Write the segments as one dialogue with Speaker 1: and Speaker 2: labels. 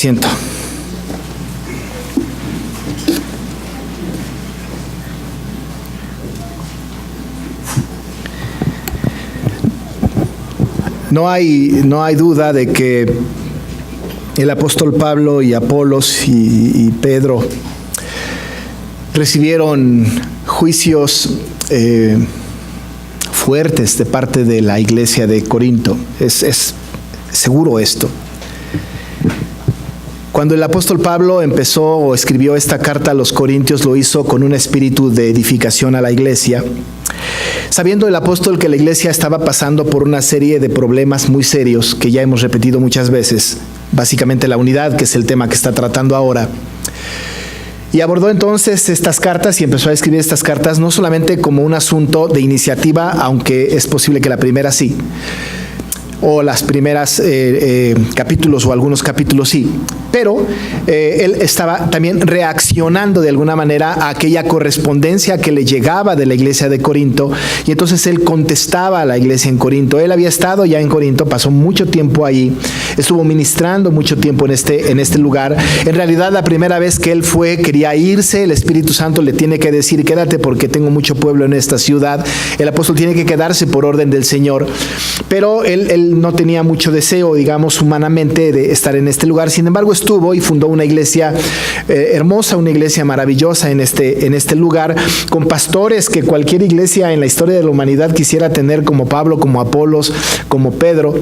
Speaker 1: asiento. No hay duda de que el apóstol Pablo y Apolos y Pedro recibieron juicios fuertes de parte de la iglesia de Corinto. Es seguro esto. Cuando el apóstol Pablo empezó o escribió esta carta a los Corintios, lo hizo con un espíritu de edificación a la iglesia, sabiendo el apóstol que la iglesia estaba pasando por una serie de problemas muy serios que ya hemos repetido muchas veces, básicamente la unidad, que es el tema que está tratando ahora. Y abordó entonces estas cartas y empezó a escribir estas cartas no solamente como un asunto de iniciativa, aunque es posible que la primera sí, o las primeras capítulos o algunos capítulos sí, pero él estaba también reaccionando de alguna manera a aquella correspondencia que le llegaba de la iglesia de Corinto, y entonces él contestaba a la iglesia en Corinto. Él había estado ya en Corinto, pasó mucho tiempo allí, estuvo ministrando mucho tiempo en este lugar. En realidad la primera vez que él fue, quería irse, el Espíritu Santo le tiene que decir: quédate porque tengo mucho pueblo en esta ciudad. El apóstol tiene que quedarse por orden del Señor, pero él no tenía mucho deseo, digamos, humanamente de estar en este lugar. Sin embargo, estuvo y fundó una iglesia hermosa, una iglesia maravillosa en este lugar, con pastores que cualquier iglesia en la historia de la humanidad quisiera tener, como Pablo, como Apolos, como Pedro.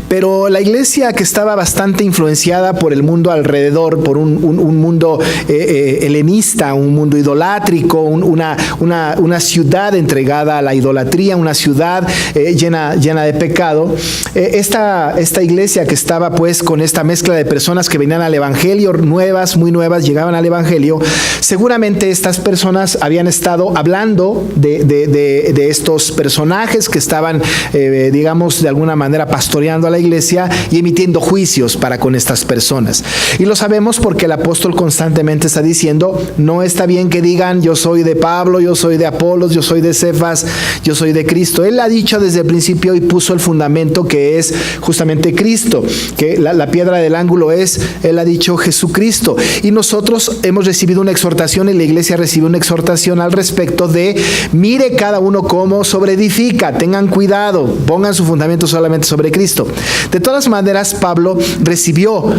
Speaker 1: Pero la iglesia, que estaba bastante influenciada por el mundo alrededor, por un mundo helenista, un mundo idolátrico, una ciudad entregada a la idolatría, una ciudad llena de pecado, esta iglesia que estaba pues con esta mezcla de personas que venían al evangelio, muy nuevas, llegaban al evangelio, seguramente estas personas habían estado hablando de estos personajes que estaban, digamos, de alguna manera pastoreando a la iglesia y emitiendo juicios para con estas personas. Y lo sabemos porque el apóstol constantemente está diciendo: no está bien que digan yo soy de Pablo, yo soy de Apolos, yo soy de Cefas, yo soy de Cristo. Él ha dicho desde el principio y puso el fundamento, que es justamente Cristo, que la piedra del ángulo es, él ha dicho, Jesucristo. Y nosotros hemos recibido una exhortación, y la iglesia recibe una exhortación al respecto de: mire cada uno cómo sobreedifica, tengan cuidado, pongan su fundamento solamente sobre Cristo. De todas maneras, Pablo recibió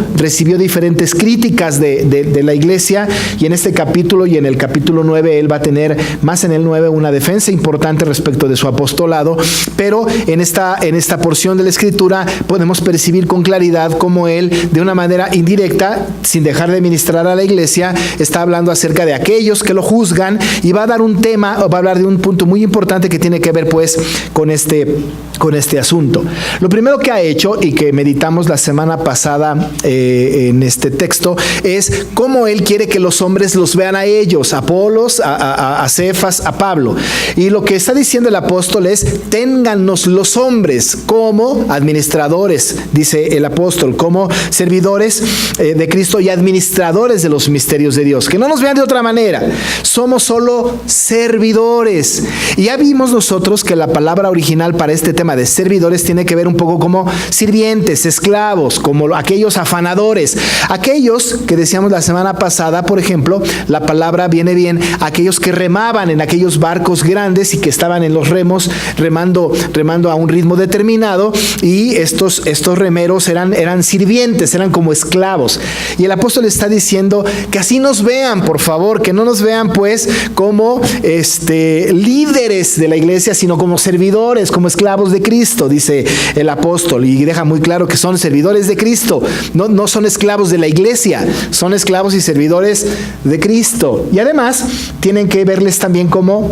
Speaker 1: diferentes críticas de la iglesia, y en este capítulo y en el capítulo 9 él va a tener, más en el 9, una defensa importante respecto de su apostolado. Pero en esta porción de la escritura podemos percibir con claridad cómo él, de una manera indirecta, sin dejar de ministrar a la iglesia, está hablando acerca de aquellos que lo juzgan, y va a dar un tema, o va a hablar de un punto muy importante que tiene que ver pues con este asunto. Lo primero que ha hecho, y que meditamos la semana pasada en este texto, es cómo él quiere que los hombres los vean a ellos, a Apolos, a Cefas, a Pablo. Y lo que está diciendo el apóstol es: téngannos los hombres como administradores, dice el apóstol, como servidores de Cristo y administradores de los misterios de Dios. Que no nos vean de otra manera, somos solo servidores. Y ya vimos nosotros que la palabra original para este tema de servidores tiene que ver un poco como sirvientes, esclavos, como aquellos afanadores, aquellos que decíamos la semana pasada. Por ejemplo, la palabra viene bien aquellos que remaban en aquellos barcos grandes y que estaban en los remos remando a un ritmo determinado, y estos remeros eran sirvientes, eran como esclavos. Y el apóstol está diciendo que así nos vean, por favor, que no nos vean pues como líderes de la iglesia, sino como servidores, como esclavos de Cristo, dice el apóstol, y deja muy claro que son servidores de Cristo, no son esclavos de la iglesia, son esclavos y servidores de Cristo. Y además tienen que verles también como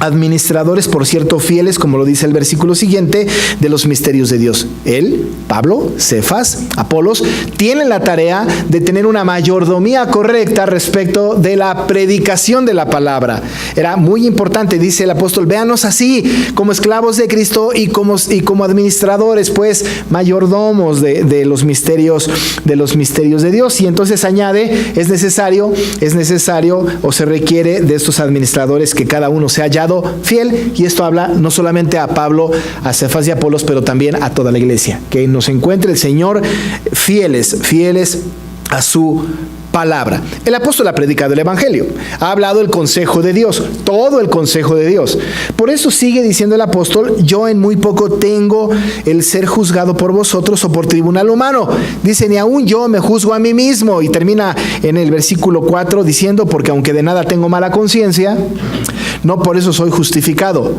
Speaker 1: administradores, por cierto, fieles, como lo dice el versículo siguiente, de los misterios de Dios. Él, Pablo, Cefas, Apolos, tienen la tarea de tener una mayordomía correcta respecto de la predicación de la palabra. Era muy importante, dice el apóstol: véanos así, como esclavos de Cristo y como administradores, pues mayordomos de los misterios de Dios. Y entonces añade: es necesario o se requiere de estos administradores que cada uno sea hallado hallado fiel, y esto habla no solamente a Pablo, a Cefas y a Apolos, pero también a toda la iglesia, que nos encuentre el Señor fieles a su palabra. El apóstol ha predicado el evangelio, ha hablado el consejo de Dios, todo el consejo de Dios. Por eso sigue diciendo el apóstol: yo en muy poco tengo el ser juzgado por vosotros o por tribunal humano. Dice: ni aún yo me juzgo a mí mismo. Y termina en el versículo 4 diciendo: porque aunque de nada tengo mala conciencia, no por eso soy justificado,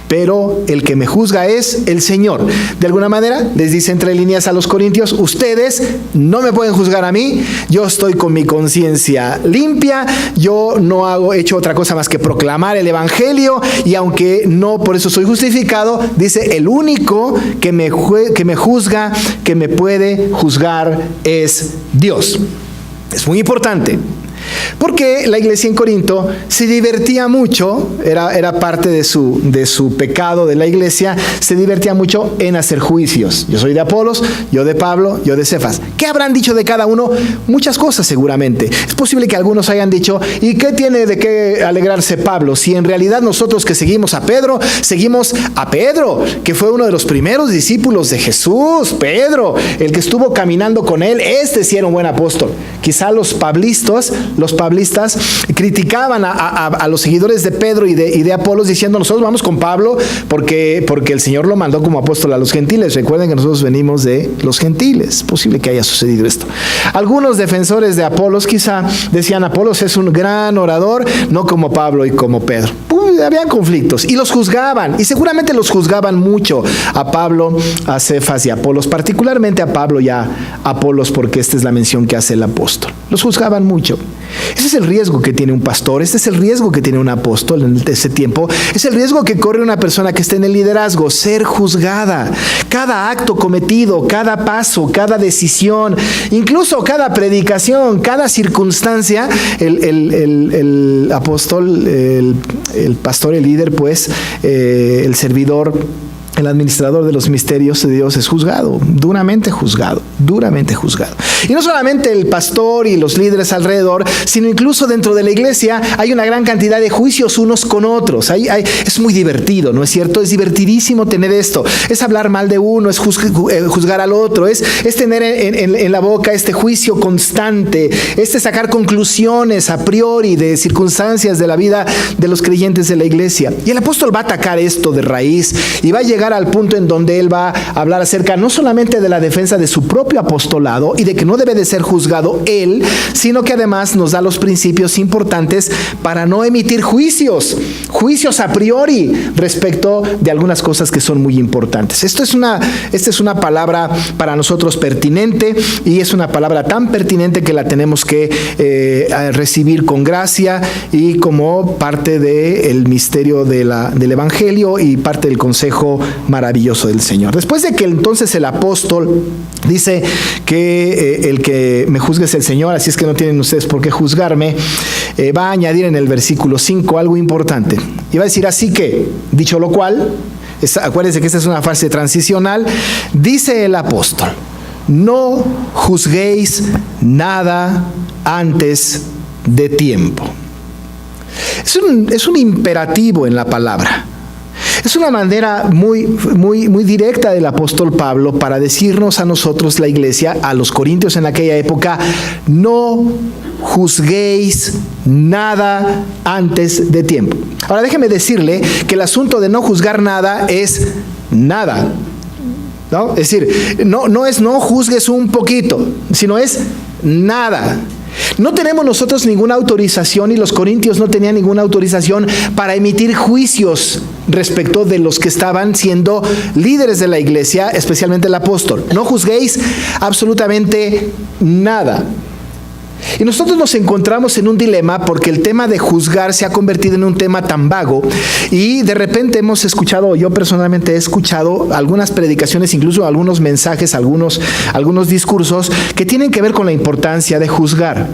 Speaker 1: pero el que me juzga es el Señor. De alguna manera les dice entre líneas a los corintios: ustedes no me pueden juzgar a mí, yo estoy con mi conciencia limpia, yo no he hecho otra cosa más que proclamar el evangelio, y aunque no por eso soy justificado, dice: el único que me juzga, que me puede juzgar, es Dios. Es muy importante, porque la iglesia en Corinto se divertía mucho, era parte de su pecado de la iglesia, se divertía mucho en hacer juicios. Yo soy de Apolos, yo de Pablo, yo de Cefas. ¿Qué habrán dicho de cada uno? Muchas cosas seguramente. Es posible que algunos hayan dicho: ¿y qué tiene de qué alegrarse Pablo? Si en realidad nosotros que seguimos a Pedro, que fue uno de los primeros discípulos de Jesús, Pedro, el que estuvo caminando con él, sí era un buen apóstol. Quizá los pablistas criticaban a los seguidores de Pedro y de Apolos, diciendo: nosotros vamos con Pablo porque el Señor lo mandó como apóstol a los gentiles. Recuerden que nosotros venimos de los gentiles. Es posible que haya sucedido esto. Algunos defensores de Apolos quizá decían: Apolos es un gran orador, no como Pablo y como Pedro. Habían conflictos y los juzgaban, y seguramente los juzgaban mucho a Pablo, a Cefas y a Apolos, particularmente a Pablo y a Apolos, porque esta es la mención que hace el apóstol. Los juzgaban mucho. Ese es el riesgo que tiene un pastor, este es el riesgo que tiene un apóstol en ese tiempo, es el riesgo que corre una persona que está en el liderazgo: ser juzgada. Cada acto cometido, cada paso, cada decisión, incluso cada predicación, cada circunstancia, el apóstol, el pastor, el líder, pues, el servidor, el administrador de los misterios de Dios es juzgado, duramente juzgado. Y no solamente el pastor y los líderes alrededor, sino incluso dentro de la iglesia hay una gran cantidad de juicios unos con otros. Es muy divertido, ¿no es cierto? Es divertidísimo tener esto. Es hablar mal de uno, es juzgar al otro, es tener en la boca este juicio constante, sacar conclusiones a priori de circunstancias de la vida de los creyentes de la iglesia. Y el apóstol va a atacar esto de raíz y va a llegar al punto en donde él va a hablar acerca no solamente de la defensa de su propio apostolado y de que no debe de ser juzgado él, sino que además nos da los principios importantes para no emitir juicios a priori respecto de algunas cosas que son muy importantes. Esta es una palabra para nosotros pertinente, y es una palabra tan pertinente que la tenemos que recibir con gracia y como parte del misterio del evangelio y parte del consejo maravilloso del Señor. Después de que entonces el apóstol dice que el que me juzgue es el Señor, así es que no tienen ustedes por qué juzgarme, va a añadir en el versículo 5 algo importante. Y va a decir: así que, dicho lo cual, acuérdense que esta es una fase transicional, dice el apóstol: no juzguéis nada antes de tiempo. Es un imperativo en la palabra. Es una manera muy directa del apóstol Pablo para decirnos a nosotros, la iglesia, a los corintios en aquella época: no juzguéis nada antes de tiempo. Ahora déjeme decirle que el asunto de no juzgar nada es nada, ¿no? Es decir, no es no juzgues un poquito, sino es nada. No tenemos nosotros ninguna autorización, y los corintios no tenían ninguna autorización para emitir juicios respecto de los que estaban siendo líderes de la iglesia, especialmente el apóstol. No juzguéis absolutamente nada. Y nosotros nos encontramos en un dilema porque el tema de juzgar se ha convertido en un tema tan vago, y de repente hemos escuchado, yo personalmente he escuchado algunas predicaciones, incluso algunos mensajes, algunos discursos que tienen que ver con la importancia de juzgar.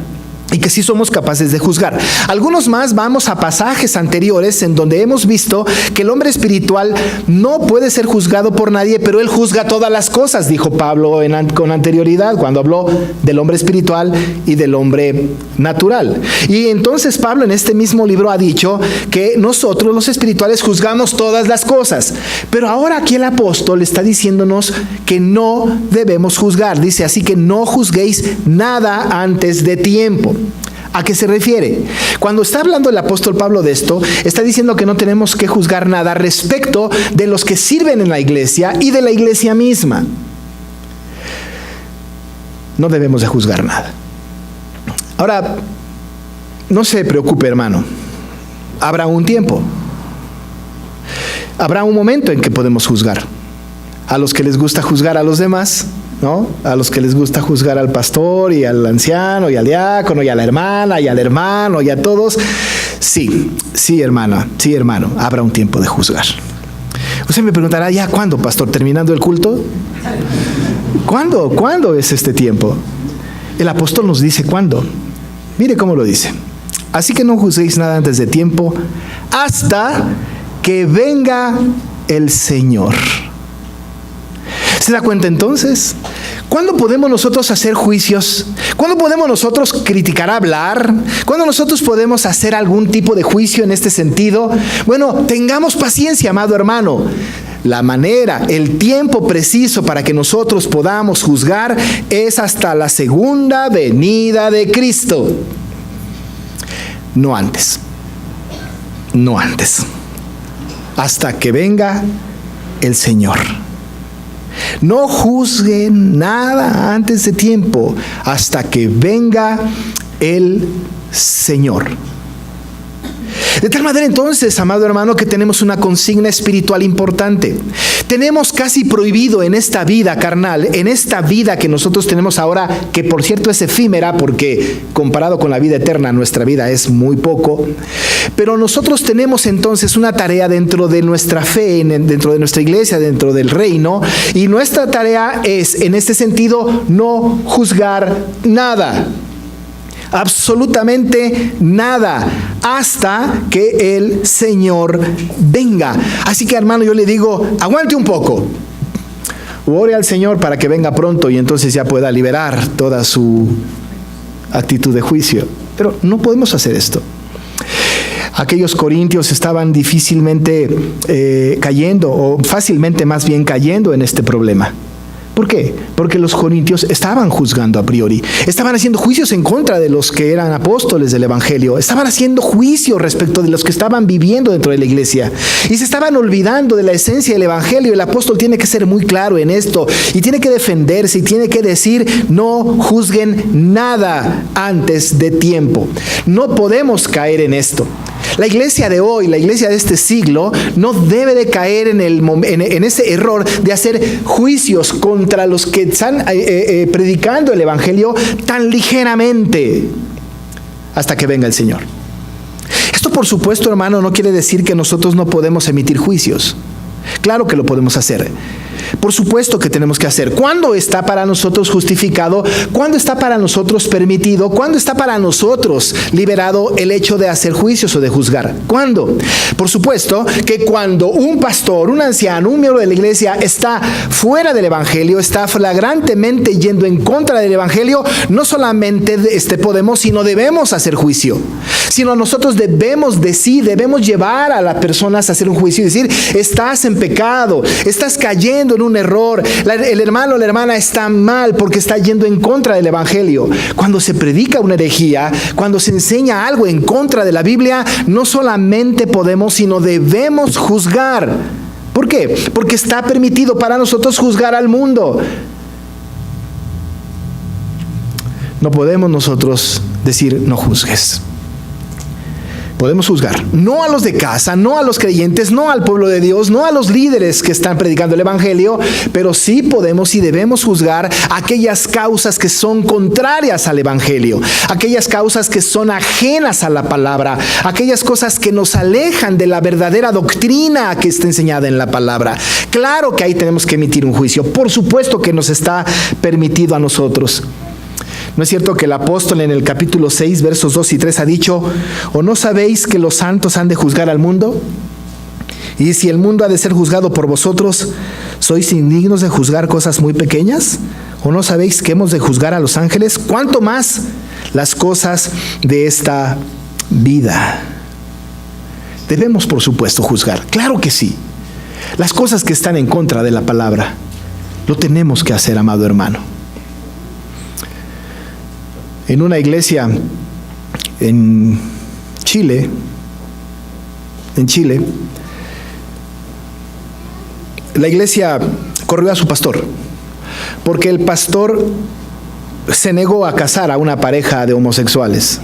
Speaker 1: y que sí somos capaces de juzgar. Algunos más vamos a pasajes anteriores en donde hemos visto que el hombre espiritual no puede ser juzgado por nadie, pero él juzga todas las cosas, dijo Pablo con anterioridad cuando habló del hombre espiritual y del hombre natural. Y entonces Pablo en este mismo libro ha dicho que nosotros los espirituales juzgamos todas las cosas, pero ahora aquí el apóstol está diciéndonos que no debemos juzgar. Dice, así que no juzguéis nada antes de tiempo. ¿A qué se refiere? Cuando está hablando el apóstol Pablo de esto, está diciendo que no tenemos que juzgar nada respecto de los que sirven en la iglesia y de la iglesia misma. No debemos de juzgar nada. Ahora, no se preocupe, hermano. Habrá un tiempo. Habrá un momento en que podemos juzgar. A los que les gusta juzgar a los demás, ¿no? A los que les gusta juzgar al pastor y al anciano y al diácono y a la hermana y al hermano y a todos. Sí, hermana, sí, hermano, habrá un tiempo de juzgar. Usted me preguntará, ¿ya cuándo, pastor? ¿Terminando el culto? ¿Cuándo es este tiempo? El apóstol nos dice cuándo. Mire cómo lo dice. Así que no juzguéis nada antes de tiempo, hasta que venga el Señor. ¿Se da cuenta entonces? ¿Cuándo podemos nosotros hacer juicios? ¿Cuándo podemos nosotros criticar, hablar? ¿Cuándo nosotros podemos hacer algún tipo de juicio en este sentido? Bueno, tengamos paciencia, amado hermano. La manera, el tiempo preciso para que nosotros podamos juzgar es hasta la segunda venida de Cristo. No antes. No antes. Hasta que venga el Señor. No juzguen nada antes de tiempo, hasta que venga el Señor. De tal manera entonces, amado hermano, que tenemos una consigna espiritual importante. Tenemos casi prohibido en esta vida carnal, en esta vida que nosotros tenemos ahora, que por cierto es efímera, porque comparado con la vida eterna, nuestra vida es muy poco. Pero nosotros tenemos entonces una tarea dentro de nuestra fe, dentro de nuestra iglesia, dentro del reino, y nuestra tarea es, en este sentido, no juzgar nada. Absolutamente nada, hasta que el Señor venga. Así que, hermano, yo le digo, aguante un poco, ore al Señor para que venga pronto y entonces ya pueda liberar toda su actitud de juicio. Pero no podemos hacer esto. Aquellos corintios estaban difícilmente cayendo, o fácilmente más bien cayendo en este problema. ¿Por qué? Porque los corintios estaban juzgando a priori, estaban haciendo juicios en contra de los que eran apóstoles del evangelio, estaban haciendo juicios respecto de los que estaban viviendo dentro de la iglesia y se estaban olvidando de la esencia del evangelio. El apóstol tiene que ser muy claro en esto y tiene que defenderse y tiene que decir: no juzguen nada antes de tiempo. No podemos caer en esto. La iglesia de hoy, la iglesia de este siglo, no debe de caer en ese error de hacer juicios contra los que están predicando el evangelio tan ligeramente hasta que venga el Señor. Esto, por supuesto, hermano, no quiere decir que nosotros no podemos emitir juicios. Claro que lo podemos hacer. Por supuesto que tenemos que hacer. ¿Cuándo está para nosotros justificado? ¿Cuándo está para nosotros permitido? ¿Cuándo está para nosotros liberado el hecho de hacer juicios o de juzgar? ¿Cuándo? Por supuesto que cuando un pastor, un anciano, un miembro de la iglesia está fuera del evangelio, está flagrantemente yendo en contra del evangelio, no solamente podemos, sino debemos hacer juicio. Sino nosotros debemos llevar a las personas a hacer un juicio y decir: estás en pecado, estás cayendo en un error, el hermano o la hermana está mal porque está yendo en contra del evangelio. Cuando se predica una herejía, cuando se enseña algo en contra de la Biblia, no solamente podemos, sino debemos juzgar. ¿Por qué? Porque está permitido para nosotros juzgar al mundo. No podemos nosotros decir: no juzgues. Podemos juzgar, no a los de casa, no a los creyentes, no al pueblo de Dios, no a los líderes que están predicando el evangelio, pero sí podemos y debemos juzgar aquellas causas que son contrarias al evangelio, aquellas causas que son ajenas a la palabra, aquellas cosas que nos alejan de la verdadera doctrina que está enseñada en la palabra. Claro que ahí tenemos que emitir un juicio, por supuesto que nos está permitido a nosotros. ¿No es cierto que el apóstol en el capítulo 6, versos 2 y 3 ha dicho: ¿o no sabéis que los santos han de juzgar al mundo? Y si el mundo ha de ser juzgado por vosotros, ¿sois indignos de juzgar cosas muy pequeñas? ¿O no sabéis que hemos de juzgar a los ángeles? ¿Cuánto más las cosas de esta vida? Debemos, por supuesto, juzgar. Claro que sí. Las cosas que están en contra de la palabra, lo tenemos que hacer, amado hermano. En una iglesia en Chile, la iglesia corrió a su pastor, porque el pastor se negó a casar a una pareja de homosexuales.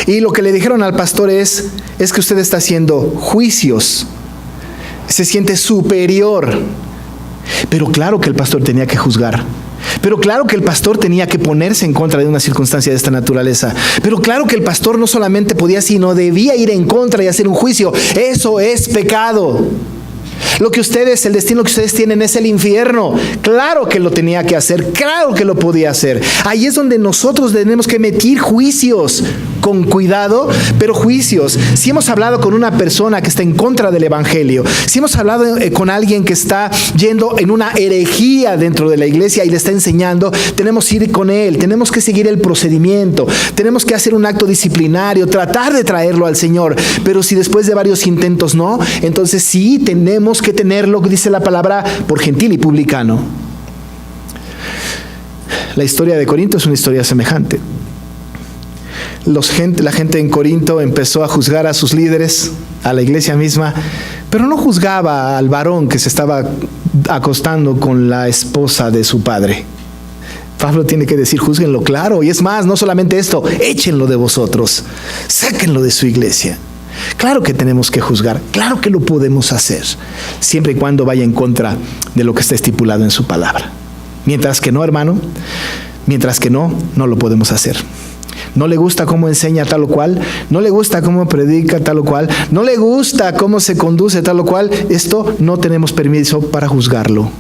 Speaker 1: Y lo que le dijeron al pastor es que usted está haciendo juicios, se siente superior. Pero claro que el pastor tenía que juzgar. Pero claro que el pastor tenía que ponerse en contra de una circunstancia de esta naturaleza. Pero claro que el pastor no solamente podía, sino debía ir en contra y hacer un juicio. Eso es pecado. Lo que ustedes, el destino que ustedes tienen es el infierno. Claro que lo tenía que hacer, claro que lo podía hacer. Ahí es donde nosotros tenemos que emitir juicios con cuidado, pero juicios. Si hemos hablado con una persona que está en contra del evangelio, si hemos hablado con alguien que está yendo en una herejía dentro de la iglesia y le está enseñando, tenemos que ir con él, tenemos que seguir el procedimiento, tenemos que hacer un acto disciplinario, tratar de traerlo al Señor. Pero si después de varios intentos no, entonces sí tenemos que tenerlo, que dice la palabra, por gentil y publicano. La historia de Corinto es una historia semejante. La gente en Corinto empezó a juzgar a sus líderes, a la iglesia misma, pero no juzgaba al varón que se estaba acostando con la esposa de su padre. Pablo tiene que decir: júzguenlo claro. Y es más, no solamente esto, échenlo de vosotros, sáquenlo de su iglesia. Claro que tenemos que juzgar, claro que lo podemos hacer, siempre y cuando vaya en contra de lo que está estipulado en su palabra. Mientras que no, hermano, mientras que no lo podemos hacer. No le gusta cómo enseña tal o cual, no le gusta cómo predica tal o cual, no le gusta cómo se conduce tal o cual, esto no tenemos permiso para juzgarlo.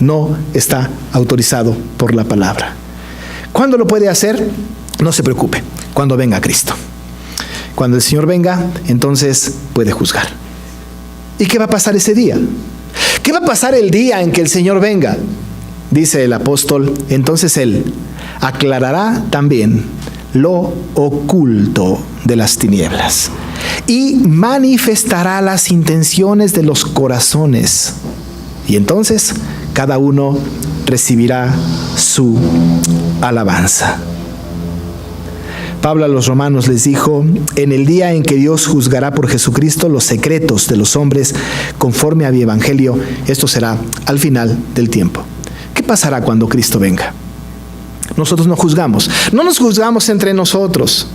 Speaker 1: No está autorizado por la palabra. ¿Cuándo lo puede hacer? No se preocupe, cuando venga Cristo. Cuando el Señor venga, entonces puede juzgar. ¿Y qué va a pasar ese día? ¿Qué va a pasar el día en que el Señor venga? Dice el apóstol: entonces Él aclarará también lo oculto de las tinieblas y manifestará las intenciones de los corazones. Y entonces cada uno recibirá su alabanza. Pablo a los romanos les dijo: en el día en que Dios juzgará por Jesucristo los secretos de los hombres conforme a mi evangelio, esto será al final del tiempo. ¿Qué pasará cuando Cristo venga? Nosotros no juzgamos, no nos juzgamos entre nosotros.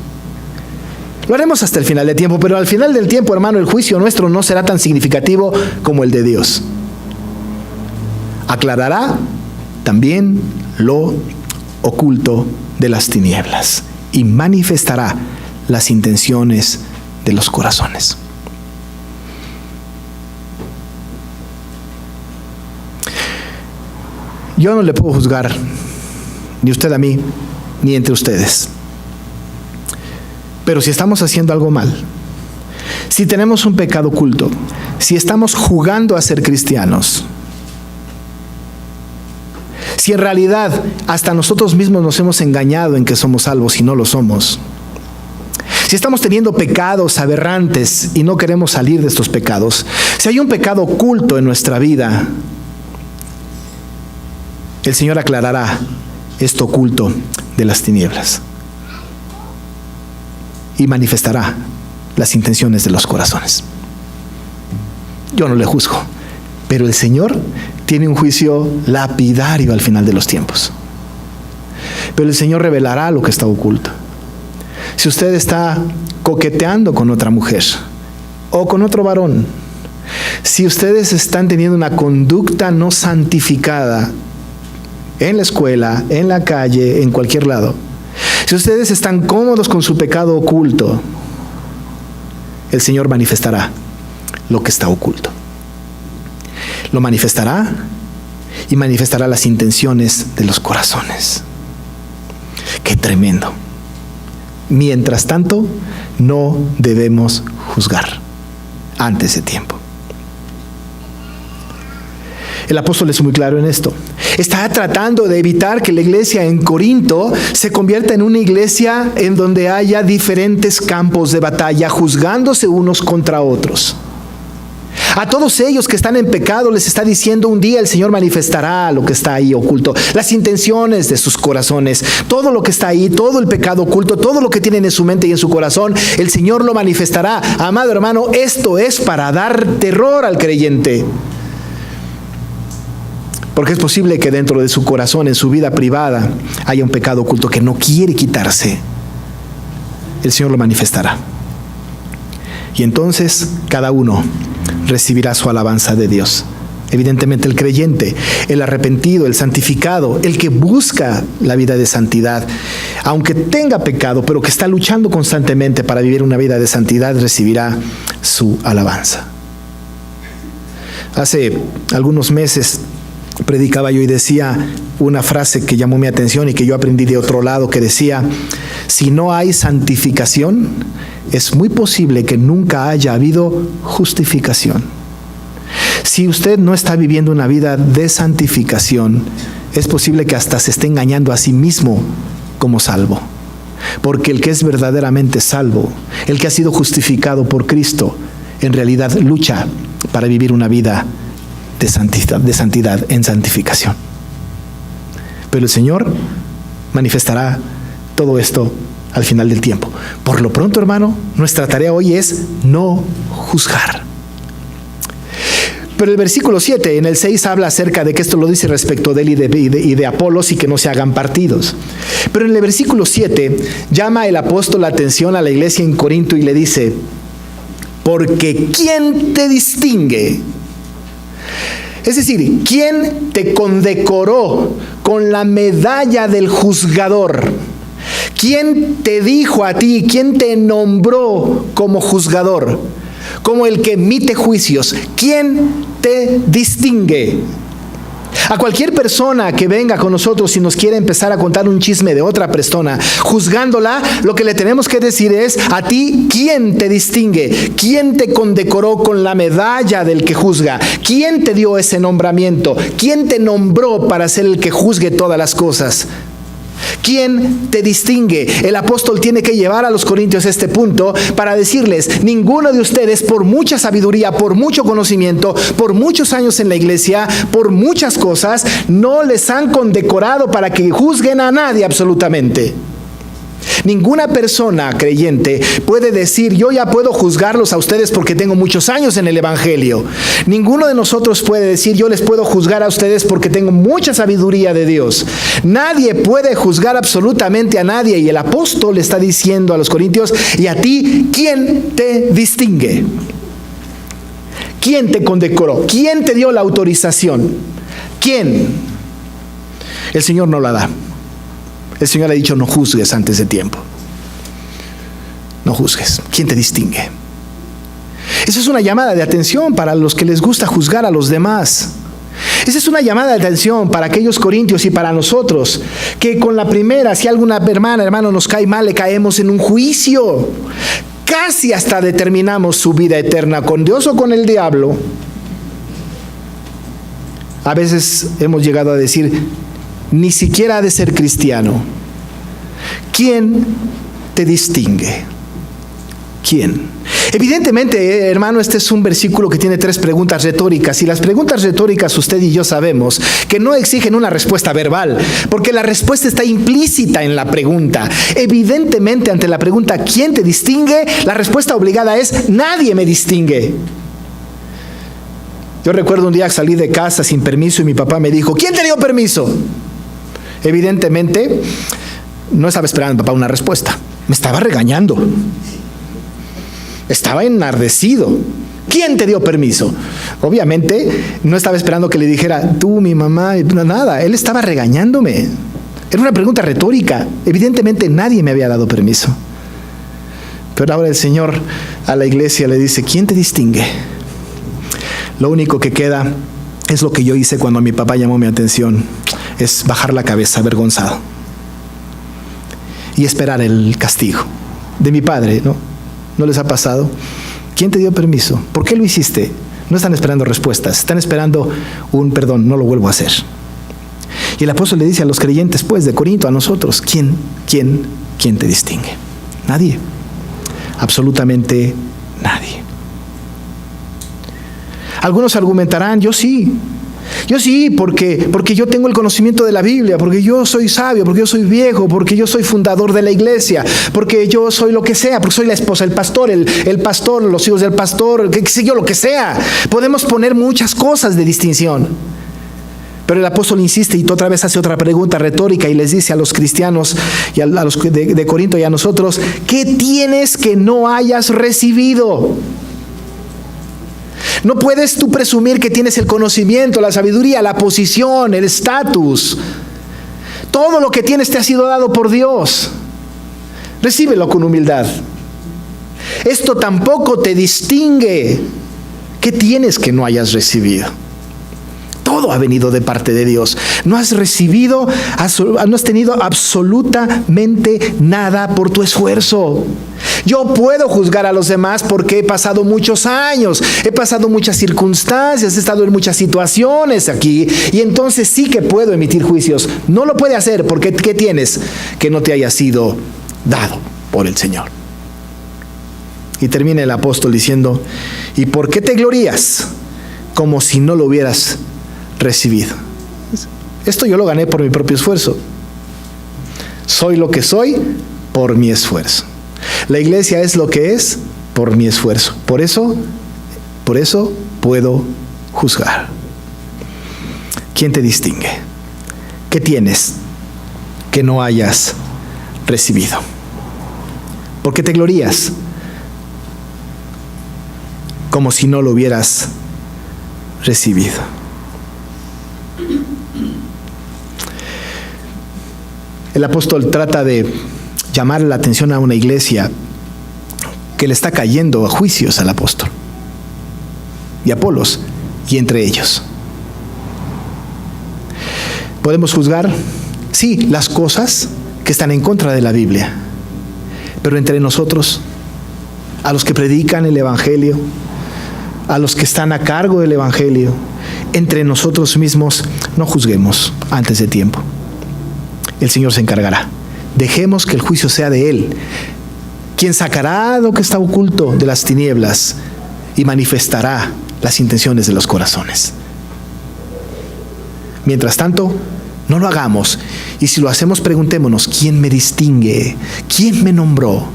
Speaker 1: Lo haremos hasta el final del tiempo, pero al final del tiempo, hermano, el juicio nuestro no será tan significativo como el de Dios. Aclarará también lo oculto de las tinieblas y manifestará las intenciones de los corazones. Yo no le puedo juzgar, ni usted a mí, ni entre ustedes. Pero si estamos haciendo algo mal, si tenemos un pecado oculto, si estamos jugando a ser cristianos, si en realidad hasta nosotros mismos nos hemos engañado en que somos salvos y no lo somos, si estamos teniendo pecados aberrantes y no queremos salir de estos pecados, si hay un pecado oculto en nuestra vida, el Señor aclarará esto oculto de las tinieblas y manifestará las intenciones de los corazones. Yo no le juzgo, pero el Señor tiene un juicio lapidario al final de los tiempos. Pero el Señor revelará lo que está oculto. Si usted está coqueteando con otra mujer o con otro varón, si ustedes están teniendo una conducta no santificada en la escuela, en la calle, en cualquier lado, si ustedes están cómodos con su pecado oculto, el Señor manifestará lo que está oculto. Lo manifestará y manifestará las intenciones de los corazones. ¡Qué tremendo! Mientras tanto, no debemos juzgar antes de tiempo. El apóstol es muy claro en esto. Está tratando de evitar que la iglesia en Corinto se convierta en una iglesia en donde haya diferentes campos de batalla, juzgándose unos contra otros. A todos ellos que están en pecado les está diciendo: un día el Señor manifestará lo que está ahí oculto, las intenciones de sus corazones, todo lo que está ahí, todo el pecado oculto, todo lo que tienen en su mente y en su corazón, el Señor lo manifestará. Amado hermano, esto es para dar terror al creyente. Porque es posible que dentro de su corazón, en su vida privada, haya un pecado oculto que no quiere quitarse. El Señor lo manifestará. Y entonces cada uno recibirá su alabanza de Dios. Evidentemente el creyente, el arrepentido, el santificado, el que busca la vida de santidad, aunque tenga pecado, pero que está luchando constantemente para vivir una vida de santidad, recibirá su alabanza. Hace algunos meses predicaba yo y decía una frase que llamó mi atención y que yo aprendí de otro lado, que decía: si no hay santificación, es muy posible que nunca haya habido justificación. Si usted no está viviendo una vida de santificación, es posible que hasta se esté engañando a sí mismo como salvo. Porque el que es verdaderamente salvo, el que ha sido justificado por Cristo, en realidad lucha para vivir una vida de santidad en santificación. Pero el Señor manifestará todo esto al final del tiempo. Por lo pronto, hermano, nuestra tarea hoy es no juzgar. Pero el versículo 7, en el 6, habla acerca de que esto lo dice respecto de él y de Apolos, y que no se hagan partidos. Pero en el versículo 7 llama el apóstol la atención a la iglesia en Corinto y le dice: porque ¿quién te distingue? Es decir, ¿quién te condecoró con la medalla del juzgador? ¿Quién te dijo a ti, quién te nombró como juzgador, como el que emite juicios? ¿Quién te distingue? A cualquier persona que venga con nosotros y nos quiera empezar a contar un chisme de otra persona, juzgándola, lo que le tenemos que decir es: a ti, ¿quién te distingue? ¿Quién te condecoró con la medalla del que juzga? ¿Quién te dio ese nombramiento? ¿Quién te nombró para ser el que juzgue todas las cosas? ¿Quién te distingue? El apóstol tiene que llevar a los corintios a este punto para decirles: ninguno de ustedes, por mucha sabiduría, por mucho conocimiento, por muchos años en la iglesia, por muchas cosas, no les han condecorado para que juzguen a nadie absolutamente. Ninguna persona creyente puede decir: yo ya puedo juzgarlos a ustedes porque tengo muchos años en el evangelio. Ninguno de nosotros puede decir: yo les puedo juzgar a ustedes porque tengo mucha sabiduría de Dios. Nadie puede juzgar absolutamente a nadie, y el apóstol le está diciendo a los corintios: y a ti, ¿quién te distingue? ¿Quién te condecoró? ¿Quién te dio la autorización? ¿Quién? El Señor no la da. El Señor ha dicho: no juzgues antes de tiempo. No juzgues. ¿Quién te distingue? Esa es una llamada de atención para los que les gusta juzgar a los demás. Esa es una llamada de atención para aquellos corintios y para nosotros, que con la primera, si alguna hermano nos cae mal, le caemos en un juicio. Casi hasta determinamos su vida eterna con Dios o con el diablo. A veces hemos llegado a decir: ni siquiera ha de ser cristiano. ¿Quién te distingue? ¿Quién? Evidentemente, hermano, este es un versículo que tiene 3 preguntas retóricas, y las preguntas retóricas, usted y yo sabemos que no exigen una respuesta verbal, porque la respuesta está implícita en la pregunta. Evidentemente, ante la pregunta ¿quién te distingue?, la respuesta obligada es: nadie me distingue. Yo recuerdo un día que salí de casa sin permiso y mi papá me dijo: ¿quién te dio permiso? Evidentemente, no estaba esperando papá una respuesta. Me estaba regañando. Estaba enardecido. ¿Quién te dio permiso? Obviamente, no estaba esperando que le dijera: tú, mi mamá, nada. Él estaba regañándome. Era una pregunta retórica. Evidentemente, nadie me había dado permiso. Pero ahora el Señor a la iglesia le dice: ¿quién te distingue? Lo único que queda es lo que yo hice cuando mi papá llamó mi atención, es bajar la cabeza avergonzado y esperar el castigo de mi padre, ¿no? ¿No les ha pasado? ¿Quién te dio permiso? ¿Por qué lo hiciste? No están esperando respuestas, están esperando un perdón, no lo vuelvo a hacer. Y el apóstol le dice a los creyentes, pues, de Corinto, a nosotros, ¿quién te distingue? Nadie. Absolutamente nadie. Algunos argumentarán, yo sí, porque yo tengo el conocimiento de la Biblia, porque yo soy sabio, porque yo soy viejo, porque yo soy fundador de la iglesia, porque yo soy lo que sea, porque soy la esposa del pastor, el pastor, los hijos del pastor, qué sé yo, lo que sea. Podemos poner muchas cosas de distinción. Pero el apóstol insiste y otra vez hace otra pregunta retórica y les dice a los cristianos y a los de Corinto y a nosotros, ¿qué tienes que no hayas recibido? No puedes tú presumir que tienes el conocimiento, la sabiduría, la posición, el estatus. Todo lo que tienes te ha sido dado por Dios. Recíbelo con humildad. Esto tampoco te distingue. ¿Qué tienes que no hayas recibido? Todo ha venido de parte de Dios. No has tenido absolutamente nada por tu esfuerzo. Yo puedo juzgar a los demás porque he pasado muchos años, he pasado muchas circunstancias, he estado en muchas situaciones aquí, y entonces sí que puedo emitir juicios. No lo puede hacer porque ¿qué tienes que no te haya sido dado por el Señor? Y termina el apóstol diciendo, ¿y por qué te glorías como si no lo hubieras recibido? Esto yo lo gané por mi propio esfuerzo. Soy lo que soy por mi esfuerzo. La iglesia es lo que es por mi esfuerzo. Por eso puedo juzgar. ¿Quién te distingue? ¿Qué tienes que no hayas recibido? ¿Por qué te glorías como si no lo hubieras recibido? El apóstol trata de llamar la atención a una iglesia que le está cayendo a juicios al apóstol y a Apolos y entre ellos. Podemos juzgar, sí, las cosas que están en contra de la Biblia, pero entre nosotros, a los que predican el Evangelio, a los que están a cargo del Evangelio, entre nosotros mismos, no juzguemos antes de tiempo. El Señor se encargará. Dejemos que el juicio sea de Él, quien sacará lo que está oculto de las tinieblas y manifestará las intenciones de los corazones. Mientras tanto, no lo hagamos, y si lo hacemos, preguntémonos, ¿quién me distingue? ¿Quién me nombró?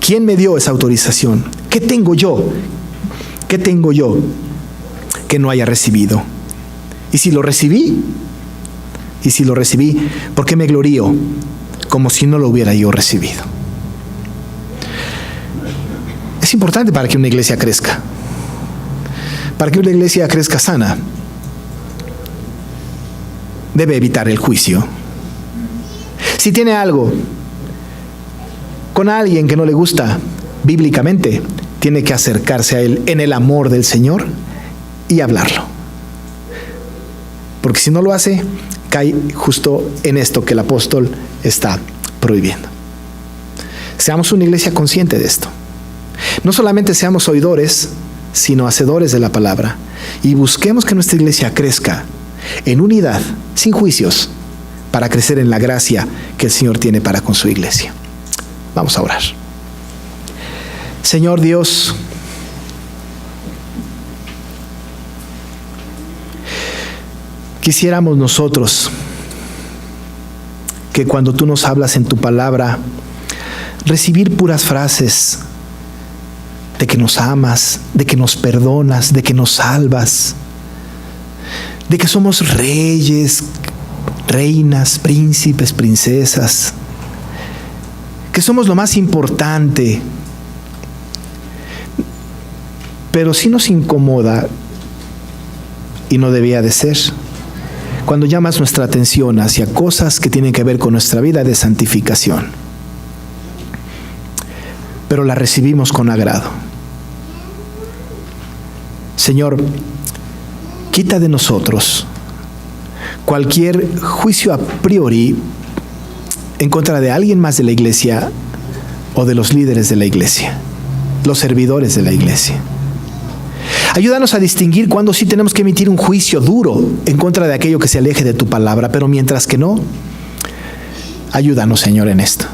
Speaker 1: ¿Quién me dio esa autorización? ¿Qué tengo yo? ¿Qué tengo yo que no haya recibido? Y si lo recibí, ¿por qué me glorío como si no lo hubiera yo recibido? Es importante para que una iglesia crezca. Para que una iglesia crezca sana, debe evitar el juicio. Si tiene algo con alguien que no le gusta bíblicamente, tiene que acercarse a él en el amor del Señor y hablarlo. Porque si no lo hace, cae justo en esto que el apóstol está prohibiendo. Seamos una iglesia consciente de esto. No solamente seamos oidores, sino hacedores de la palabra. Y busquemos que nuestra iglesia crezca en unidad, sin juicios, para crecer en la gracia que el Señor tiene para con su iglesia. Vamos a orar. Señor Dios, quisiéramos nosotros que cuando tú nos hablas en tu palabra, recibir puras frases de que nos amas, de que nos perdonas, de que nos salvas, de que somos reyes, reinas, príncipes, princesas, que somos lo más importante. Pero sí nos incomoda, y no debía de ser, cuando llamas nuestra atención hacia cosas que tienen que ver con nuestra vida de santificación. Pero la recibimos con agrado. Señor, quita de nosotros cualquier juicio a priori en contra de alguien más de la iglesia o de los líderes de la iglesia, los servidores de la iglesia. Ayúdanos a distinguir cuándo sí tenemos que emitir un juicio duro en contra de aquello que se aleje de tu palabra, pero mientras que no, ayúdanos, Señor, en esto.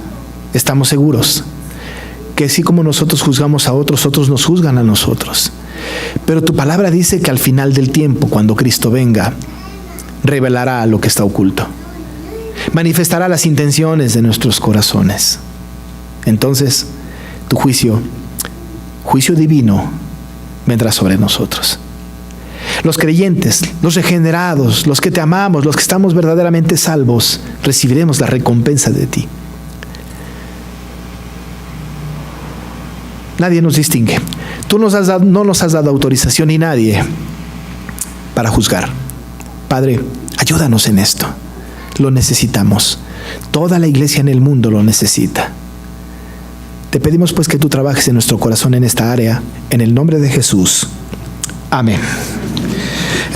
Speaker 1: Estamos seguros que así como nosotros juzgamos a otros, otros nos juzgan a nosotros. Pero tu palabra dice que al final del tiempo, cuando Cristo venga, revelará lo que está oculto. Manifestará las intenciones de nuestros corazones. Entonces, tu juicio divino, vendrá sobre nosotros. Los creyentes, los regenerados, los que te amamos, los que estamos verdaderamente salvos, recibiremos la recompensa de ti. Nadie nos distingue. Tú no nos has dado autorización ni nadie para juzgar. Padre, ayúdanos en esto. Lo necesitamos. Toda la iglesia en el mundo lo necesita. Te pedimos pues que tú trabajes en nuestro corazón en esta área, en el nombre de Jesús. Amén.